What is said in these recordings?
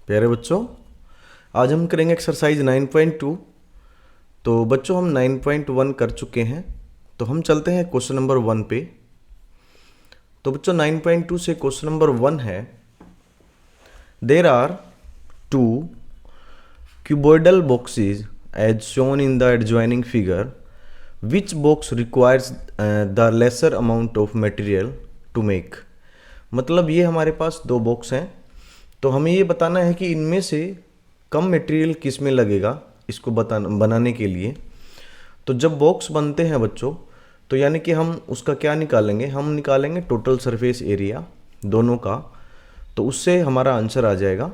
प्यारे बच्चों, आज हम करेंगे एक्सरसाइज 9.2। तो बच्चों हम 9.1 कर चुके हैं, तो हम चलते हैं क्वेश्चन नंबर 1 पे। तो बच्चों 9.2 से क्वेश्चन नंबर 1 है, there are two cuboidal boxes as shown in the adjoining figure. Which box requires the lesser amount of material to make? मतलब ये हमारे पास दो बॉक्स हैं, तो हमें ये बताना है कि इनमें से कम मटेरियल किस में लगेगा इसको बनाने के लिए। तो जब बॉक्स बनते हैं बच्चों, तो यानी कि हम उसका क्या निकालेंगे, हम निकालेंगे टोटल सरफेस एरिया दोनों का। तो उससे हमारा आंसर आ जाएगा।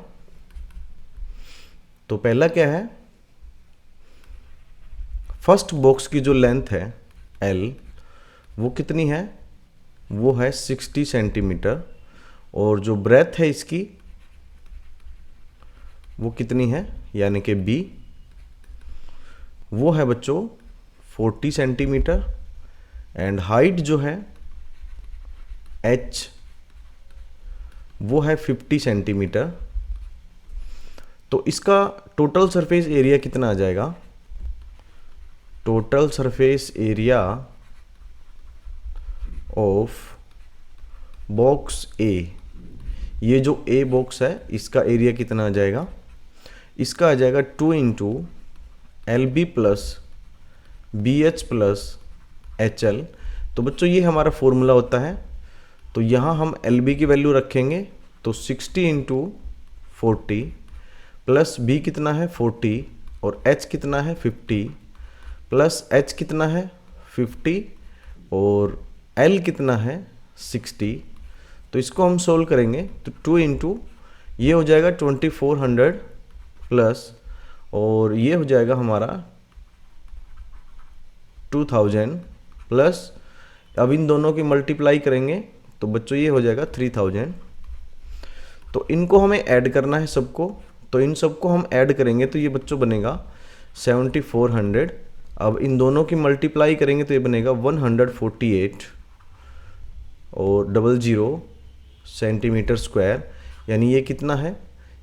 तो पहला क्या है, फर्स्ट बॉक्स की जो लेंथ है L, वो कितनी है, वो है 60 सेंटीमीटर। और जो ब्रेथ है इसकी वो कितनी है, यानी कि B, वो है बच्चों 40 सेंटीमीटर। एंड हाइट जो है H, वो है 50 सेंटीमीटर। तो इसका टोटल सरफेस एरिया कितना आ जाएगा, total surface area of box A, ये जो ए बॉक्स है इसका एरिया कितना आ जाएगा, इसका आ जाएगा 2 into LB plus BH plus HL। तो बच्चों ये हमारा फॉर्मूला होता है। तो यहाँ हम LB की वैल्यू रखेंगे, तो 60 इंटू 40 प्लस B कितना है 40 और H कितना है 50 प्लस H कितना है 50 और L कितना है 60। तो इसको हम सोल्व करेंगे, तो 2 इंटू ये हो जाएगा 2400 प्लस और ये हो जाएगा हमारा 2000 प्लस, अब इन दोनों की मल्टीप्लाई करेंगे तो बच्चों ये हो जाएगा 3000। तो इनको हमें ऐड करना है सबको, तो इन सबको हम ऐड करेंगे तो ये बच्चों बनेगा 7400। अब इन दोनों की मल्टीप्लाई करेंगे तो ये बनेगा 148 और 00 सेंटीमीटर स्क्वायर, यानी ये कितना है,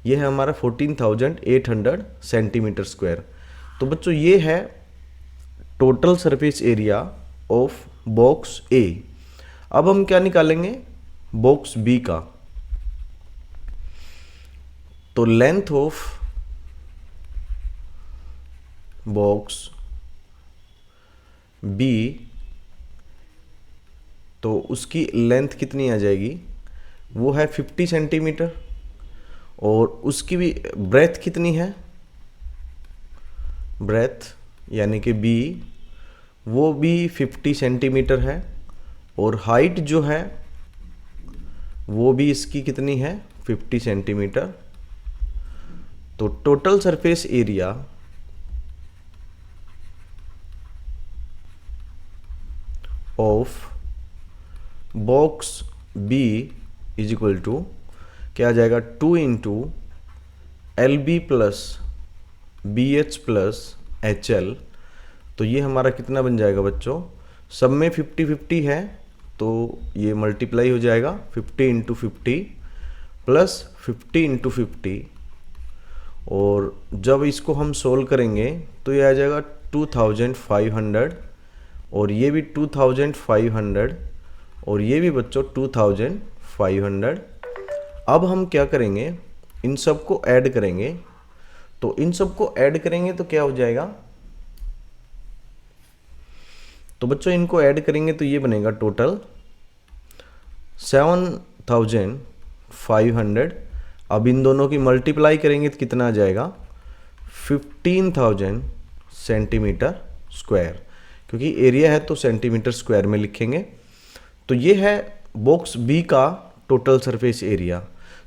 ये है हमारा 14,800 सेंटीमीटर स्क्वायर। तो बच्चों ये है total surface area of box A. अब हम क्या निकालेंगे, बॉक्स बी का। तो लेंथ ऑफ बॉक्स बी, तो उसकी लेंथ कितनी आ जाएगी, वो है 50 सेंटीमीटर और उसकी भी ब्रेथ कितनी है, ब्रेथ यानी कि बी, वो भी 50 सेंटीमीटर है और हाइट जो है वो भी इसकी कितनी है 50 सेंटीमीटर। तो total surface area of box B is equal to क्या आ जाएगा, 2 into LB plus BH plus HL। तो ये हमारा कितना बन जाएगा बच्चों, सब में 50-50 है तो ये मल्टीप्लाई हो जाएगा 50 इंटू 50 प्लस 50 इंटू 50। और जब इसको हम सोल्व करेंगे तो ये आ जाएगा 2500 और ये भी 2500 और ये भी बच्चों 2500। अब हम क्या करेंगे, इन सब को ऐड करेंगे। तो इन सब को ऐड करेंगे तो क्या हो जाएगा, तो बच्चों इनको ऐड करेंगे तो ये बनेगा टोटल 7500। अब इन दोनों की मल्टीप्लाई करेंगे तो कितना आ जाएगा, 15,000 सेंटीमीटर स्क्वायर, क्योंकि एरिया है तो सेंटीमीटर स्क्वायर में लिखेंगे। तो ये है बॉक्स बी का टोटल सरफेस एरिया।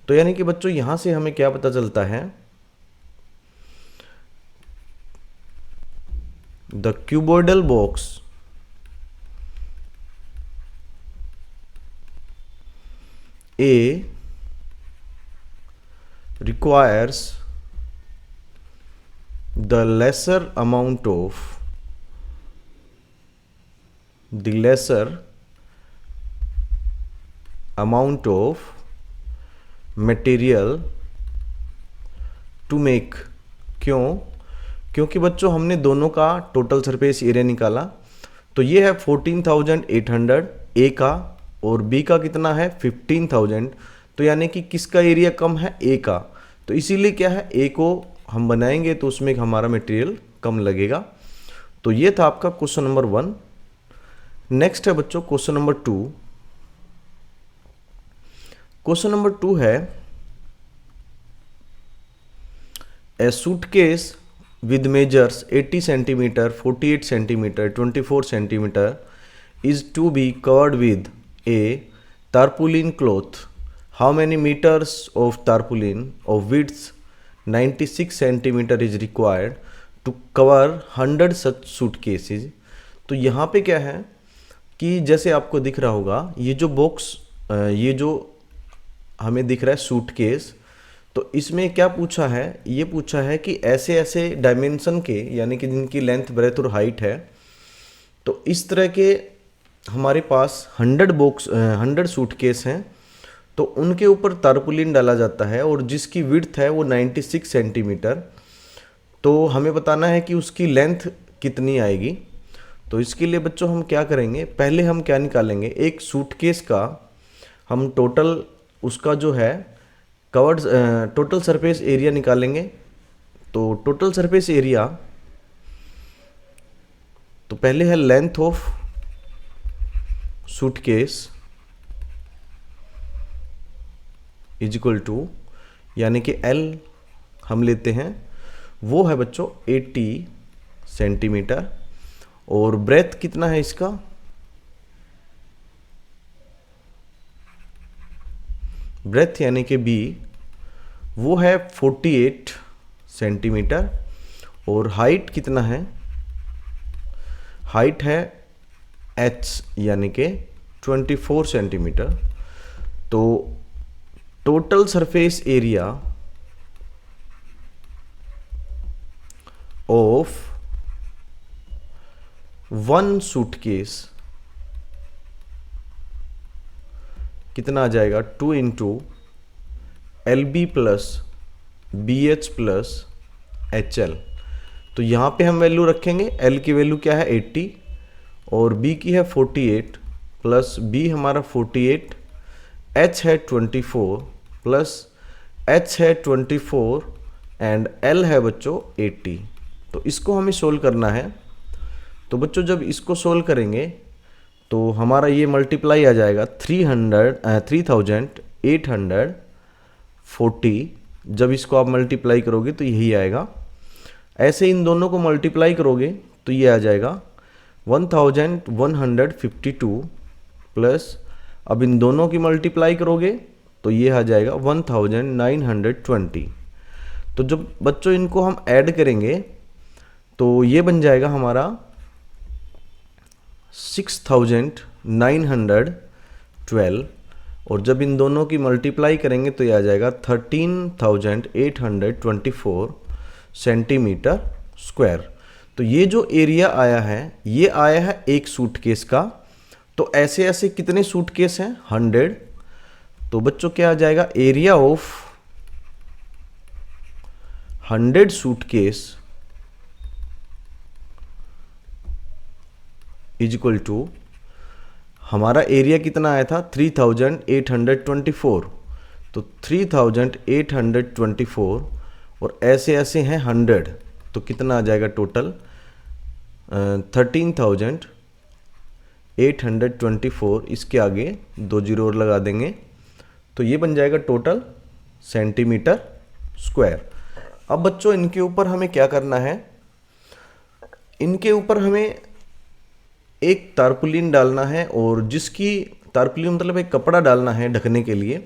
तो यानी कि बच्चों यहां से हमें क्या पता चलता है, the cuboidal box A requires the lesser amount of material to make, क्यों? क्योंकि बच्चों हमने दोनों का टोटल सरफेस एरिया निकाला, तो ये है 14,800 ए का, और बी का कितना है 15,000। तो यानी कि किसका एरिया कम है? ए का। तो इसीलिए क्या है, ए को हम बनाएंगे तो उसमें हमारा मटेरियल कम लगेगा। तो ये था आपका क्वेश्चन नंबर 1। नेक्स्ट है बच्चों क्वेश्चन नंबर 2। क्वेश्चन नंबर 2 है, ए suitcase with measures 80 centimeter, 48 centimeter, 24 centimeter is to be covered with a tarpaulin cloth. How many meters of tarpaulin of width 96 centimeter is required to cover 100 such suitcases? तो यहाँ पे क्या है कि जैसे आपको दिख रहा होगा, ये जो बॉक्स, ये जो हमें दिख रहा है सूटकेस, तो इसमें क्या पूछा है? ये पूछा है कि ऐसे ऐसे डायमेंशन के, यानी कि जिनकी लेंथ, ब्रेथ और हाइट है, तो इस तरह के हमारे पास 100 सूटकेस हैं, तो उनके ऊपर तारपुलिन डाला जाता है और जिसकी विड्थ है वो 96 सेंटीमीटर। तो हमें बताना है कि उसकी लेंथ कितनी आएगी। तो इसके लिए बच्चों हम क्या करेंगे, पहले हम क्या निकालेंगे, एक सूटकेस का हम टोटल उसका जो है कवर्ड टोटल सरफेस एरिया निकालेंगे। तो टोटल सरफेस एरिया, तो पहले है length of suitcase is equal to, यानी कि L हम लेते हैं, वो है बच्चों 80 सेंटीमीटर, और ब्रेथ कितना है इसका, ब्रेथ यानी कि B, वो है 48 सेंटीमीटर, और हाइट कितना है, हाइट है H यानी कि 24 सेंटीमीटर। तो total surface area of one suitcase कितना आ जाएगा, 2 into LB plus BH plus HL। तो यहाँ पे हम वैल्यू रखेंगे, L की वैल्यू क्या है 80 और B की है 48, प्लस B हमारा 48, H है 24 प्लस H है 24 एंड L है बच्चों 80। तो इसको हमें सोल्व करना है। तो बच्चों जब इसको सोल्व करेंगे तो हमारा ये मल्टीप्लाई आ जाएगा 3840। जब इसको आप मल्टीप्लाई करोगे तो यही आएगा। ऐसे इन दोनों को मल्टीप्लाई करोगे तो ये आ जाएगा 1152 प्लस, अब इन दोनों की मल्टीप्लाई करोगे तो ये आ जाएगा 1920। तो जब बच्चों इनको हम ऐड करेंगे तो ये बन जाएगा हमारा 6912, और जब इन दोनों की मल्टीप्लाई करेंगे तो ये आ जाएगा 13,824 सेंटीमीटर स्क्वायर। तो ये जो एरिया आया है ये आया है एक सूटकेस का। तो ऐसे ऐसे कितने सूटकेस हैं, 100। तो बच्चों क्या आ जाएगा, area of 100 suitcase is equal to, हमारा एरिया कितना आया था 3824, तो 3824 और ऐसे ऐसे हैं 100, तो कितना आ जाएगा टोटल 13,824। इसके आगे 2 जीरो और लगा देंगे तो ये बन जाएगा टोटल सेंटीमीटर स्क्वायर। अब बच्चों इनके ऊपर हमें क्या करना है, इनके ऊपर हमें एक तारपुलिन डालना है, और जिसकी तारपुलिन मतलब एक कपड़ा डालना है ढकने के लिए।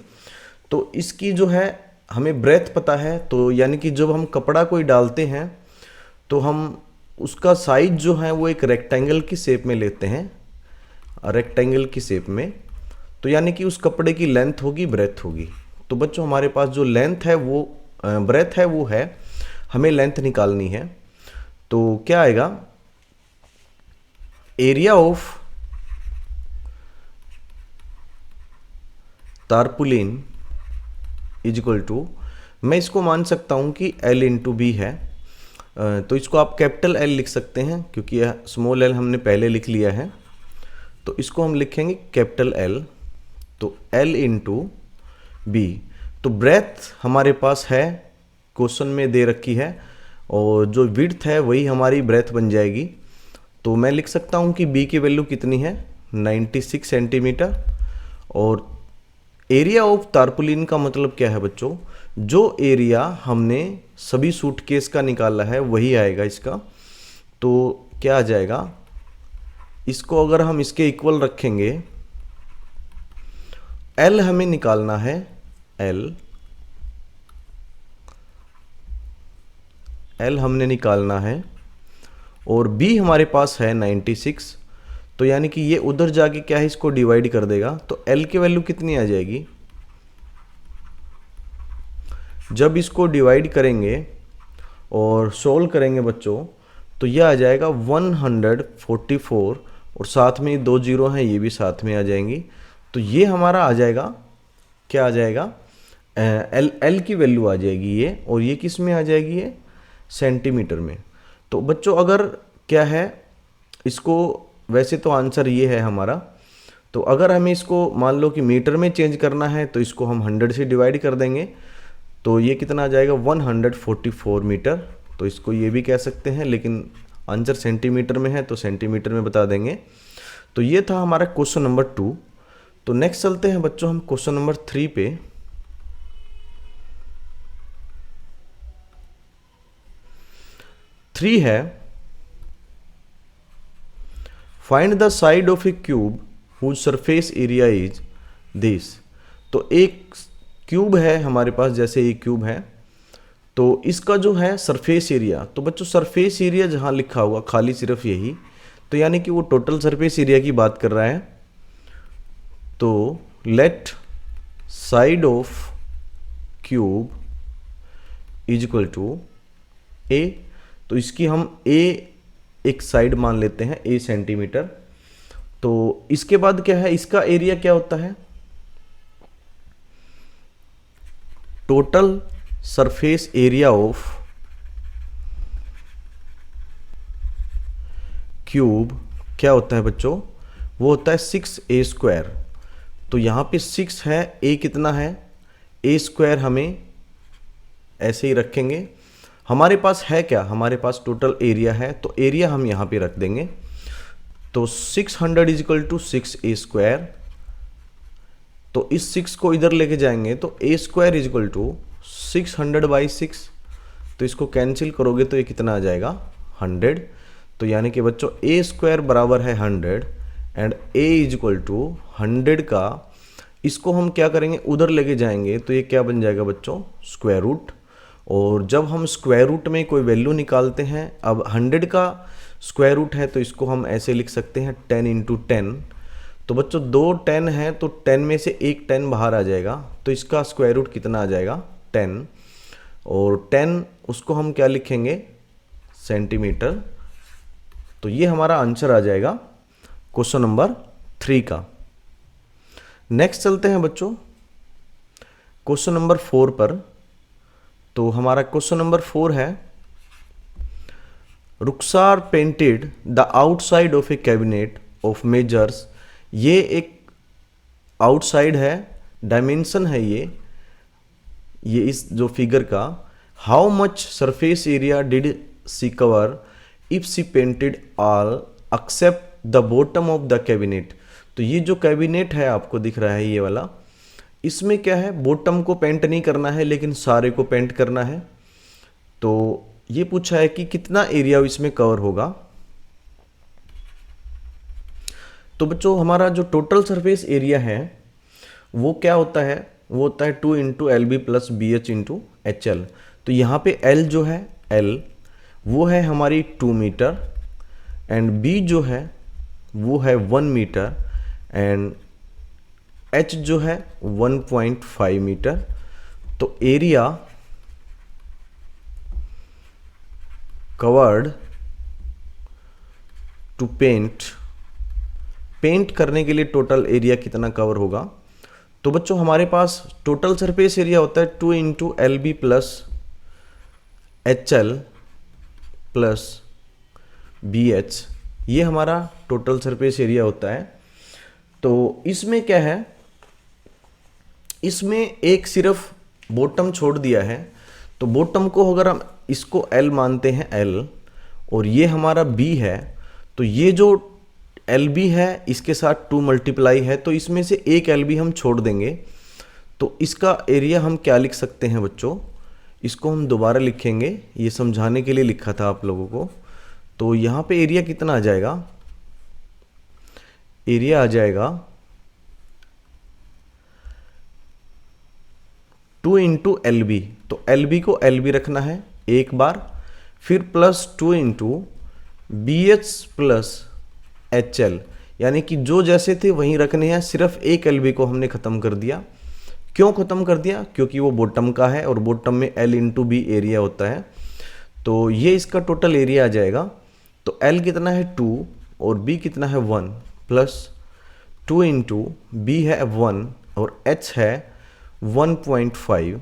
तो इसकी जो है हमें ब्रेथ पता है, तो यानी कि जब हम कपड़ा कोई डालते हैं तो हम उसका साइज जो है वो एक रेक्टेंगल की शेप में लेते हैं, रेक्टेंगल की शेप में। तो यानी कि उस कपड़े की लेंथ होगी, ब्रेथ होगी। तो बच्चों हमारे पास जो लेंथ है वो ब्रेथ है वो है, हमें लेंथ निकालनी है। तो क्या आएगा, area of tarpaulin is equal to, मैं इसको मान सकता हूँ कि L इंटू बी है। तो इसको आप कैपिटल L लिख सकते हैं क्योंकि यह स्मॉल l हमने पहले लिख लिया है, तो इसको हम लिखेंगे कैपिटल L। तो L इंटू बी, तो ब्रेथ हमारे पास है, क्वेश्चन में दे रखी है, और जो विड्थ है वही हमारी ब्रेथ बन जाएगी। तो मैं लिख सकता हूँ कि बी की वैल्यू कितनी है, 96 सेंटीमीटर। और एरिया ऑफ तारपुलिन का मतलब क्या है बच्चों, जो एरिया हमने सभी सूटकेस का निकाला है वही आएगा इसका। तो क्या आ जाएगा, इसको अगर हम इसके इक्वल रखेंगे, L हमें निकालना है, L हमने निकालना है, और B हमारे पास है 96। तो यानी कि ये उधर जाके क्या है, इसको डिवाइड कर देगा। तो L की वैल्यू कितनी आ जाएगी, जब इसको डिवाइड करेंगे और सोल्व करेंगे बच्चों, तो यह आ जाएगा 144, और साथ में 2 जीरो हैं, ये भी साथ में आ जाएंगी। तो ये हमारा आ जाएगा, क्या आ जाएगा, L की वैल्यू आ जाएगी ये, और ये किस में आ जाएगी, ये सेंटीमीटर में। तो बच्चों अगर क्या है, इसको वैसे तो आंसर ये है हमारा, तो अगर हमें इसको मान लो कि मीटर में चेंज करना है तो इसको हम 100 से डिवाइड कर देंगे, तो ये कितना आ जाएगा, 144 मीटर। तो इसको ये भी कह सकते हैं, लेकिन आंसर सेंटीमीटर में है तो सेंटीमीटर में बता देंगे। तो ये था हमारा क्वेश्चन नंबर 2। तो नेक्स्ट चलते हैं बच्चों हम क्वेश्चन नंबर 3 पे। थ्री है, find the side of a cube whose surface area is this. तो एक क्यूब है हमारे पास, जैसे ये क्यूब है, तो इसका जो है सरफेस एरिया, तो बच्चों सरफेस एरिया जहां लिखा हुआ खाली सिर्फ यही, तो यानी कि वो टोटल सरफेस एरिया की बात कर रहा है। तो let side of cube is equal to a, तो इसकी हम ए एक साइड मान लेते हैं, ए सेंटीमीटर। तो इसके बाद क्या है, इसका एरिया क्या होता है, total surface area of cube क्या होता है बच्चों, वो होता है 6a²। तो यहाँ पे 6 है, a कितना है, a² हमें ऐसे ही रखेंगे। हमारे पास है क्या, हमारे पास टोटल एरिया है, तो एरिया हम यहाँ पे रख देंगे। तो 600 इज इक्वल टू 6a²। तो इस 6 को इधर लेके जाएंगे तो a² इज इक्वल टू 600/6। तो इसको कैंसिल करोगे तो ये कितना आ जाएगा, 100। तो यानी कि बच्चों a² बराबर है 100 and a is equal to 100 का, इसको हम क्या करेंगे, उधर लेके जाएंगे तो ये क्या बन जाएगा बच्चों, स्क्वायर रूट। और जब हम स्क्वायर रूट में कोई वैल्यू निकालते हैं, अब 100 का स्क्वायर रूट है तो इसको हम ऐसे लिख सकते हैं 10 × 10। तो बच्चों 2 10 है, तो 10 में से एक 10 बाहर आ जाएगा, तो इसका स्क्वायर रूट कितना आ जाएगा, 10। और 10 उसको हम क्या लिखेंगे, सेंटीमीटर। तो ये हमारा आंसर आ जाएगा क्वेश्चन नंबर 3 का। नेक्स्ट चलते हैं बच्चों क्वेश्चन नंबर 4 पर। तो हमारा क्वेश्चन नंबर 4 है, Rukhsar painted the outside of a cabinet of measures. ये एक आउटसाइड है, डायमेंशन है ये इस जो फिगर का। How much surface area did she cover if she painted all except the bottom of the cabinet. तो ये जो कैबिनेट है आपको दिख रहा है ये वाला, इसमें क्या है, बॉटम को पेंट नहीं करना है लेकिन सारे को पेंट करना है। तो ये पूछा है कि कितना एरिया इसमें कवर होगा। तो बच्चों हमारा जो टोटल सरफेस एरिया है वो क्या होता है, वो होता है 2 × LB + BH × HL। तो यहाँ पे L जो है, L वो है हमारी 2 मीटर एंड B जो है वो है 1 मीटर एंड H जो है 1.5 मीटर। तो एरिया कवर्ड टू पेंट करने के लिए टोटल एरिया कितना कवर होगा, तो बच्चों हमारे पास टोटल सरफेस एरिया होता है 2 into L B plus H L plus B H, ये हमारा टोटल सरफेस एरिया होता है। तो इसमें क्या है, इसमें एक सिर्फ बॉटम छोड़ दिया है, तो बॉटम को अगर हम इसको L मानते हैं L, और ये हमारा B है, तो ये जो LB है इसके साथ 2 मल्टीप्लाई है, तो इसमें से एक LB हम छोड़ देंगे। तो इसका एरिया हम क्या लिख सकते हैं बच्चों, इसको हम दोबारा लिखेंगे, ये समझाने के लिए लिखा था आप लोगों को। तो यहाँ पे एरिया कितना आ जाएगा, एरिया आ जाएगा 2 इंटू एल बी, तो एल बी को एल बी रखना है एक बार, फिर plus 2 into B H plus H L, यानी कि जो जैसे थे वहीं रखने हैं, सिर्फ एक एल बी को हमने ख़त्म कर दिया। क्यों ख़त्म कर दिया, क्योंकि वो बॉटम का है और बॉटम में एल इंटू बी एरिया होता है। तो ये इसका टोटल एरिया आ जाएगा। तो एल कितना है 2 और बी कितना है 1, प्लस 2 इंटू बी है 1 और एच है 1.5,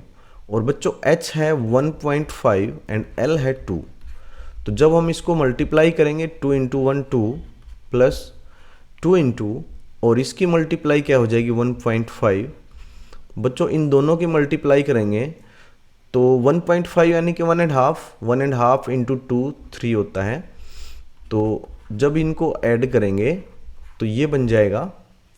और बच्चों h है 1.5 एंड l है 2। तो जब हम इसको मल्टीप्लाई करेंगे 2 इंटू 1 2 प्लस 2 इंटू, और इसकी मल्टीप्लाई क्या हो जाएगी 1.5। बच्चों इन दोनों की मल्टीप्लाई करेंगे तो 1.5 यानी कि 1.5 इंटू 2 3 होता है। तो जब इनको ऐड करेंगे तो ये बन जाएगा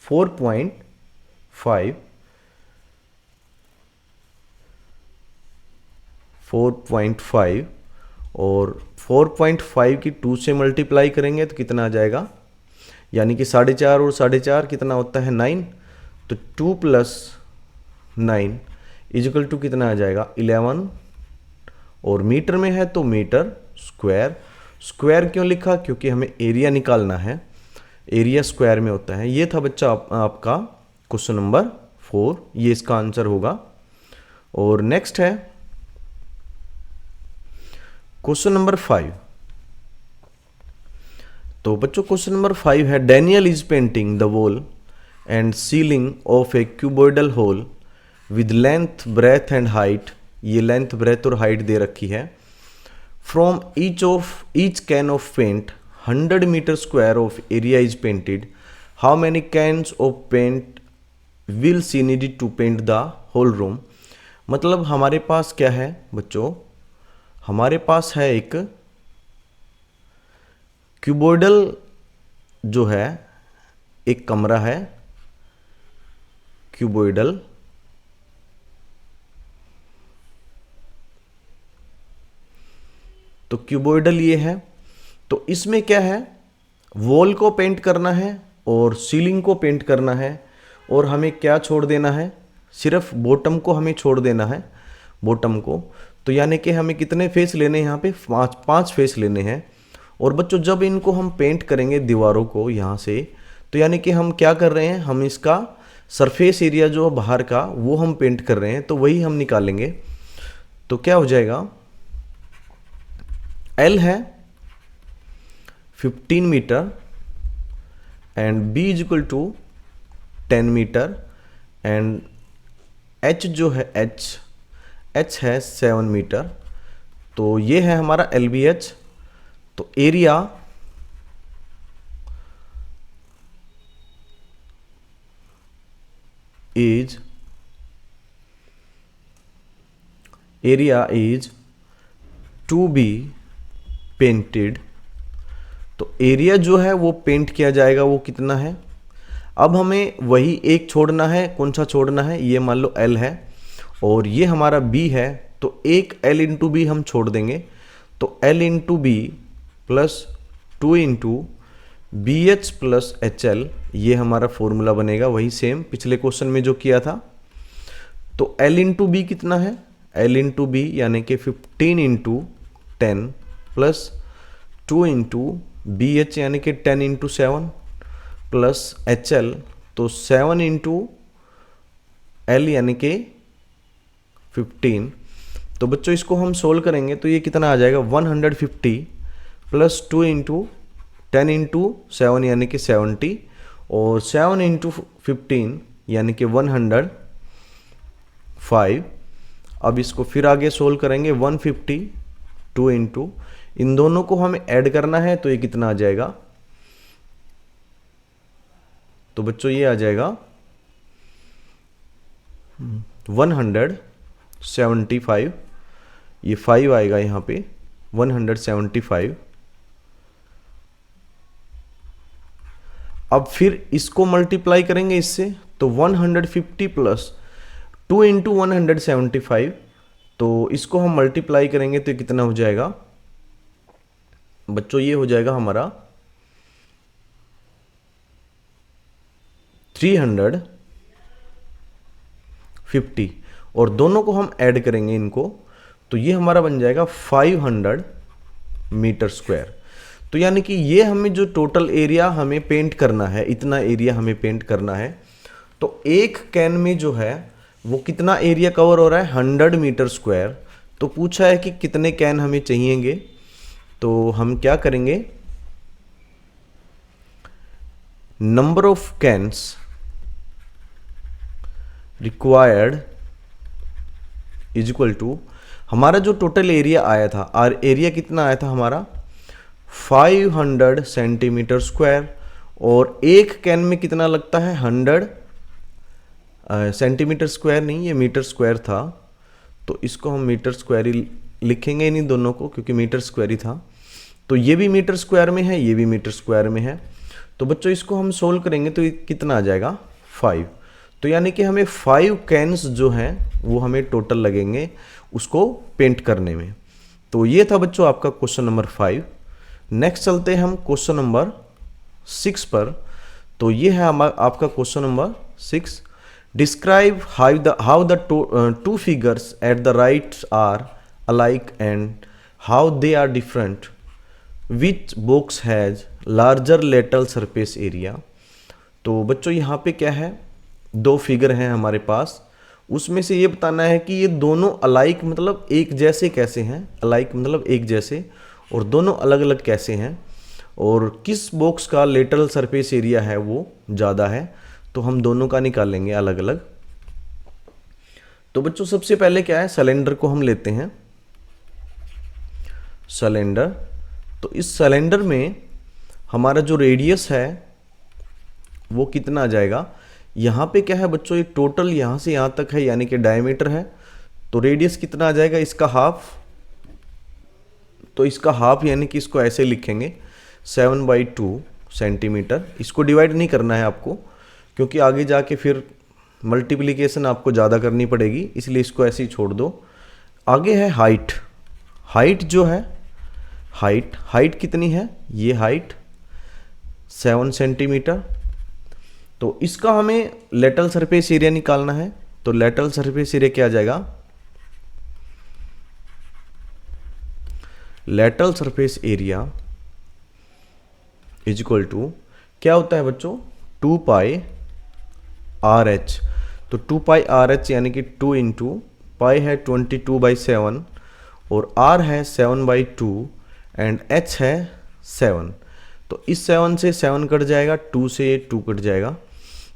4.5 और 4.5 की 2 से मल्टीप्लाई करेंगे तो कितना आ जाएगा, यानी कि 4.5 और 4.5 कितना होता है 9, तो 2 प्लस 9 इजिकल टू कितना आ जाएगा 11, और मीटर में है तो मीटर स्क्वायर। स्क्वायर क्यों लिखा, क्योंकि हमें एरिया निकालना है, एरिया स्क्वायर में होता है। ये था बच्चा आपका क्वेश्चन नंबर 4, ये इसका आंसर होगा। और नेक्स्ट है क्वेश्चन नंबर 5। तो बच्चों क्वेश्चन नंबर 5 है, Daniel is painting the wall and ceiling of a cuboidal hall with length breadth and height, ये लेंथ ब्रेथ और हाइट दे रखी है। From each can of paint 100 metre square of area is painted, how many cans of paint will she needed to paint the whole room. मतलब हमारे पास क्या है बच्चों, हमारे पास है एक क्यूबॉइडल जो है, एक कमरा है क्यूबॉइडल, तो क्यूबॉइडल ये है। तो इसमें क्या है, वॉल को पेंट करना है और सीलिंग को पेंट करना है, और हमें क्या छोड़ देना है, सिर्फ बॉटम को हमें छोड़ देना है, बॉटम को। तो यानी कि हमें कितने फेस लेने हैं यहाँ पे, 5 फेस लेने हैं। और बच्चों जब इनको हम पेंट करेंगे दीवारों को यहाँ से, तो यानी कि हम क्या कर रहे हैं, हम इसका सरफेस एरिया जो बाहर का वो हम पेंट कर रहे हैं, तो वही हम निकालेंगे। तो क्या हो जाएगा, L है 15 metre and B is equal to 10 metre and H जो है H है 7 मीटर। तो ये है हमारा LBH। तो area is to be painted. तो एरिया जो है वो पेंट किया जाएगा, वो कितना है। अब हमें वही एक छोड़ना है, कौन सा छोड़ना है, ये मान लो L है और ये हमारा B है, तो एक L इंटू बी हम छोड़ देंगे। तो L into B plus 2 into B H plus H L, ये हमारा फॉर्मूला बनेगा, वही सेम पिछले क्वेश्चन में जो किया था। तो L इंटू बी कितना है, L इंटू बी यानी कि 15 into 10 plus 2 into B H यानी कि 10 इंटू 7 प्लस एच एल, तो 7 इंटू एल यानी कि 15। तो बच्चों इसको हम सोल्व करेंगे तो ये कितना आ जाएगा 150 प्लस 2 इंटू 10 इंटू 7 यानी कि 70 और 7 इंटू 15 यानी कि 105। अब इसको फिर आगे सोल्व करेंगे 152 इंटू, इन दोनों को हमें ऐड करना है तो ये कितना आ जाएगा, तो बच्चों ये आ जाएगा 175, ये 5 आएगा यहाँ पे 175। अब फिर इसको मल्टीप्लाई करेंगे इससे, तो 150 प्लस 2 इंटू 175, तो इसको हम मल्टीप्लाई करेंगे तो कितना हो जाएगा बच्चों, ये हो जाएगा हमारा 350, और दोनों को हम ऐड करेंगे इनको, तो ये हमारा बन जाएगा 500 मीटर स्क्वायर। तो यानी कि ये हमें जो टोटल एरिया हमें पेंट करना है, इतना एरिया हमें पेंट करना है, तो एक कैन में जो है वो कितना एरिया कवर हो रहा है, 100 मीटर स्क्वायर। तो पूछा है कि कितने कैन हमें चाहिएंगे, तो हम क्या करेंगे, number of cans required is equal to, हमारा जो टोटल एरिया आया था, और एरिया कितना आया था हमारा 500 सेंटीमीटर स्क्वायर, और एक कैन में कितना लगता है 100 सेंटीमीटर स्क्वायर, नहीं ये मीटर स्क्वायर था, तो इसको हम मीटर स्क्वायर ही लिखेंगे इन्हीं दोनों को, क्योंकि मीटर स्क्वायर ही था। तो ये भी मीटर स्क्वायर में है, ये भी मीटर स्क्वायर में है। तो बच्चों इसको हम सोल्व करेंगे तो ये कितना आ जाएगा 5। तो यानी कि हमें 5 कैन्स जो हैं वो हमें टोटल लगेंगे उसको पेंट करने में। तो ये था बच्चों आपका क्वेश्चन नंबर 5। नेक्स्ट चलते हैं हम क्वेश्चन नंबर 6 पर। तो ये है आपका question number 6। Describe how the two figures at the right are alike and how they are different, which box has larger lateral surface area. तो बच्चों यहाँ पे क्या है, दो फिगर हैं हमारे पास, उसमें से ये बताना है कि ये दोनों अलाइक मतलब एक जैसे कैसे हैं, अलाइक मतलब एक जैसे, और दोनों अलग अलग कैसे हैं, और किस बॉक्स का लेटरल सरफेस एरिया है वो ज़्यादा है। तो हम दोनों का निकालेंगे अलग अलग। तो बच्चों सबसे पहले क्या है, सिलेंडर को हम लेते हैं, सिलेंडर। तो इस सिलेंडर में हमारा जो रेडियस है वो कितना आ जाएगा, यहाँ पे क्या है बच्चों, ये टोटल यहाँ से यहाँ तक है यानी कि डायमीटर है, तो रेडियस कितना आ जाएगा इसका हाफ। तो इसका हाफ यानी कि इसको ऐसे लिखेंगे 7/2 सेंटीमीटर। इसको डिवाइड नहीं करना है आपको, क्योंकि आगे जाके फिर मल्टीप्लिकेशन आपको ज़्यादा करनी पड़ेगी, इसलिए इसको ऐसे ही छोड़ दो। आगे है हाइट। हाइट जो है, हाइट कितनी है, ये हाइट 7 सेंटीमीटर। तो इसका हमें लेटरल सरफेस एरिया निकालना है। तो लेटरल सरफेस एरिया क्या आ जाएगा, lateral surface area is equal to क्या होता है बच्चों, 2πRh। तो 2πRh यानी कि 2 इंटू पाई है 22/7 और r है 7/2 एंड h है 7। तो इस 7 से 7 कट जाएगा, 2 से 2 कट जाएगा,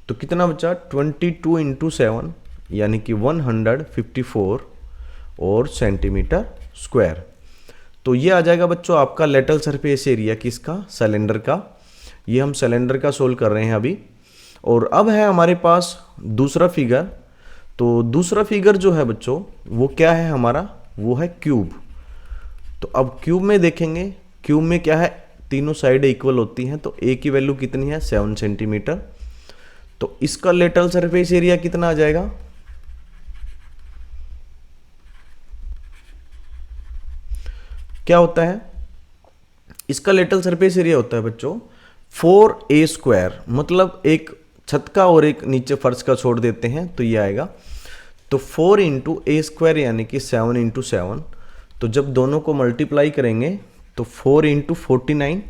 तो कितना बचा 22 इंटू 7 यानी कि 154 और सेंटीमीटर स्क्वायर। तो ये आ जाएगा बच्चों आपका लेटरल सरफेस एरिया किसका, सिलेंडर का। ये हम सिलेंडर का सोल्व कर रहे हैं अभी। और अब है हमारे पास दूसरा फिगर। तो दूसरा फिगर जो है बच्चों वो क्या है हमारा, वो है क्यूब। तो अब क्यूब में देखेंगे, क्यूब में क्या है, तीनों साइड इक्वल होती हैं, तो ए की वैल्यू कितनी है 7 सेंटीमीटर। तो इसका लेटरल सरफेस एरिया कितना आ जाएगा, क्या होता है इसका लेटरल सरफेस एरिया होता है बच्चों 4a²। मतलब एक छत का और एक नीचे फर्श का छोड़ देते हैं तो ये आएगा। तो 4 इंटू a² यानी कि 7 इंटू 7। तो जब दोनों को मल्टीप्लाई करेंगे तो 4 इंटू 49,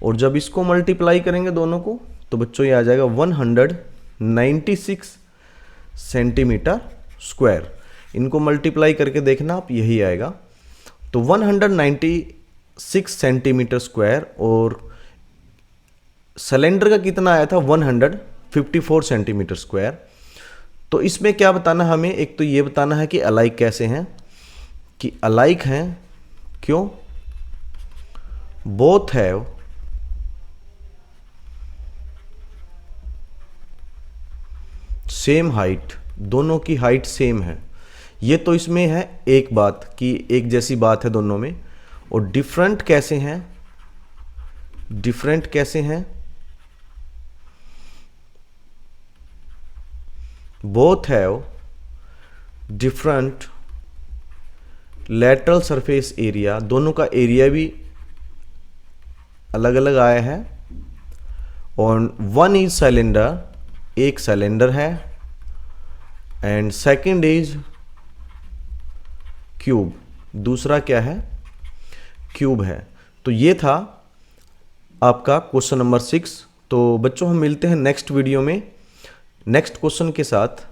और जब इसको मल्टीप्लाई करेंगे दोनों को तो बच्चों ये आ जाएगा 196 सेंटीमीटर स्क्वायर। इनको मल्टीप्लाई करके देखना आप, यही आएगा। तो 196 सेंटीमीटर स्क्वायर, और सिलेंडर का कितना आया था 154 सेंटीमीटर स्क्वायर। तो इसमें क्या बताना हमें, एक तो ये बताना है कि अलाइक कैसे हैं, कि अलाइक हैं क्यों, बोथ हैव सेम हाइट, दोनों की हाइट सेम है। ये तो इसमें है एक बात कि एक जैसी बात है दोनों में। और डिफरेंट कैसे हैं, डिफरेंट कैसे हैं, both have different lateral surface area, दोनों का एरिया भी अलग अलग आया है। और वन इज सिलेंडर, एक सिलेंडर है, एंड सेकंड इज क्यूब, दूसरा क्या है, क्यूब है। तो ये था आपका क्वेश्चन नंबर 6। तो बच्चों हम मिलते हैं नेक्स्ट वीडियो में नेक्स्ट क्वेश्चन के साथ।